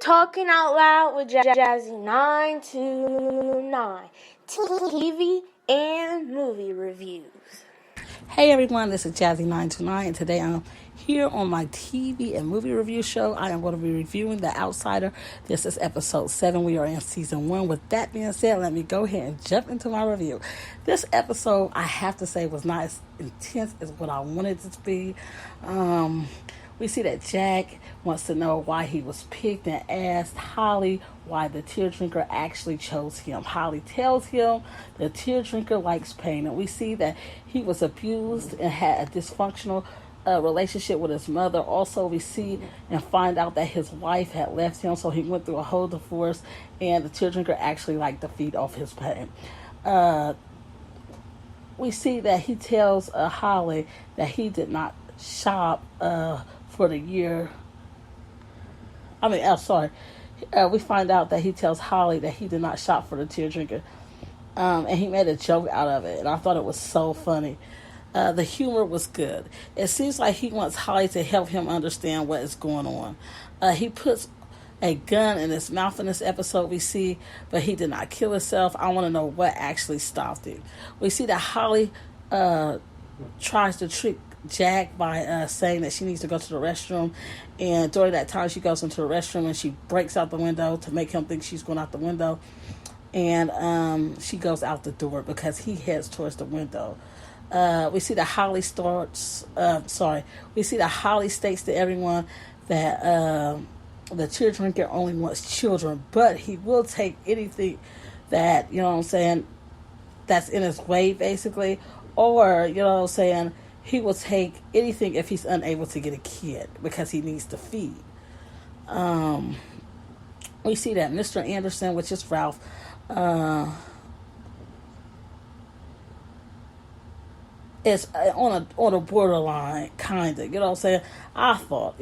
Talking Out Loud with Jazzy 929. TV and movie reviews. Hey everyone, this is Jazzy 929, and today I'm here on my TV and movie review show. I am going to be reviewing The Outsider. This is episode 7. We are in season 1. With that being said, let me go ahead and jump into my review. This episode, I have to say, was not as intense as what I wanted it to be. We see that Jack wants to know why he was picked and asked Holly why the tear drinker actually chose him. Holly tells him the tear drinker likes pain, and we see that he was abused and had a dysfunctional relationship with his mother. Also, we see and find out that his wife had left him, so he went through a whole divorce, and the tear drinker actually liked to feed off his pain. We see that he tells Holly that he did not shop for the year. We find out that he tells Holly that he did not shop for the tear drinker. And he made a joke out of it. And I thought it was so funny. The humor was good. It seems like he wants Holly to help him understand what is going on. He puts a gun in his mouth in this episode, we see, but he did not kill himself. I want to know what actually stopped him. We see that Holly tries to trick Jack by saying that she needs to go to the restroom, and during that time she goes into the restroom and she breaks out the window to make him think she's going out the window, and she goes out the door because he heads towards the window. We see that Holly states to everyone that the tear drinker only wants children, but he will take anything that, that's in his way, basically, or, he will take anything if he's unable to get a kid because he needs to feed. We see that Mr. Anderson, which is Ralph, is on a borderline, kind of. I thought,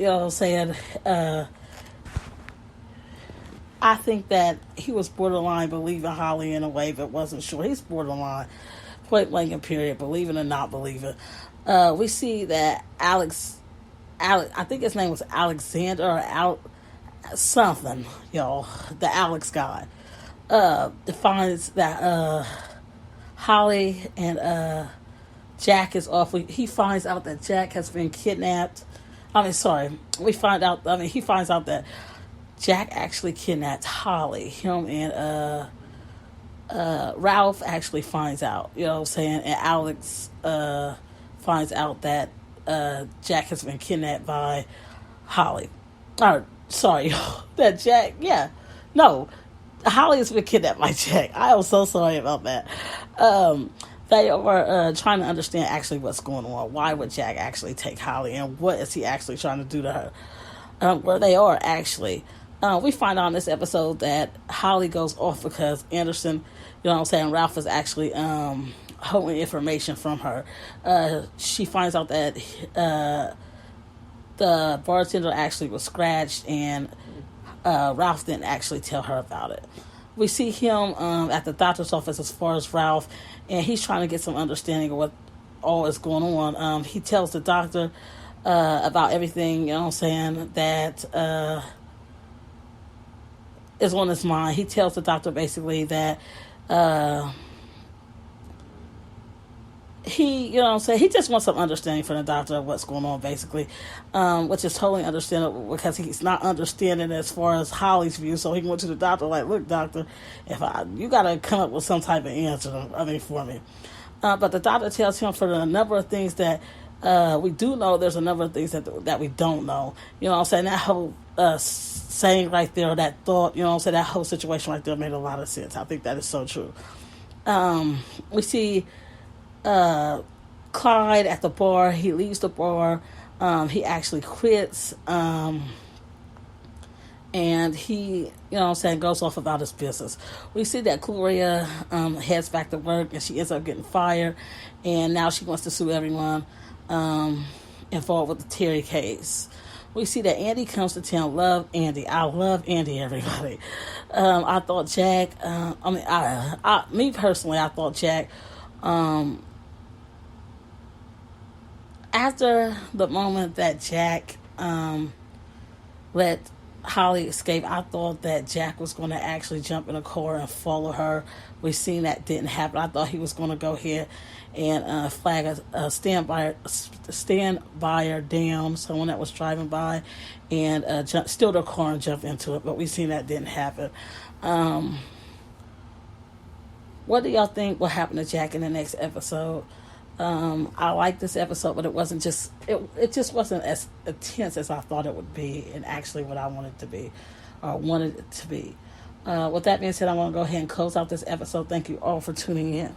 I think that he was borderline believing Holly in a way, but wasn't sure. He's borderline, point blank and period, believing or not believing. We see that Alex, I think his name was Alexander or something, the Alex guy, finds that Holly and Jack is off. He finds out that Jack has been kidnapped. He finds out that Jack actually kidnapped Holly. Him and Ralph actually finds out, and Alex finds out that Jack has been kidnapped by Holly. Holly has been kidnapped by Jack. I am so sorry about that. They are trying to understand actually what's going on. Why would Jack actually take Holly, and what is he actually trying to do to her? Where they are actually. We find out in this episode that Holly goes off because Anderson, Ralph is actually holding information from her. She finds out that the bartender actually was scratched, and Ralph didn't actually tell her about it. We see him at the doctor's office as far as Ralph, and he's trying to get some understanding of what all is going on. He tells the doctor about everything, that is on his mind. He tells the doctor basically that he just wants some understanding from the doctor of what's going on, basically, which is totally understandable because he's not understanding as far as Holly's view. So he went to the doctor like, "Look, doctor, you got to come up with some type of answer, for me." But the doctor tells him for a number of things that we do know. There's a number of things that we don't know. That whole saying right there, that thought, that whole situation right there made a lot of sense. I think that is so true. We see Clyde at the bar. He leaves the bar. He actually quits. And he, goes off about his business. We see that Gloria heads back to work, and she ends up getting fired. And now she wants to sue everyone involved with the Terry case. We see that Andy comes to town. Love Andy. I love Andy, everybody. I thought Jack, me personally, I thought Jack, after the moment that Jack let Holly escaped, I thought that Jack was going to actually jump in a car and follow her. We seen that didn't happen. I thought he was going to go here and flag a stand by down, someone that was driving by, and steal their car and jump into it. But we seen that didn't happen. What do y'all think will happen to Jack in the next episode? I like this episode, but it wasn't just it just wasn't as intense as I thought it would be, and actually what I wanted to be, or wanted it to be. With that being said, I want to go ahead and close out this episode. Thank you all for tuning in.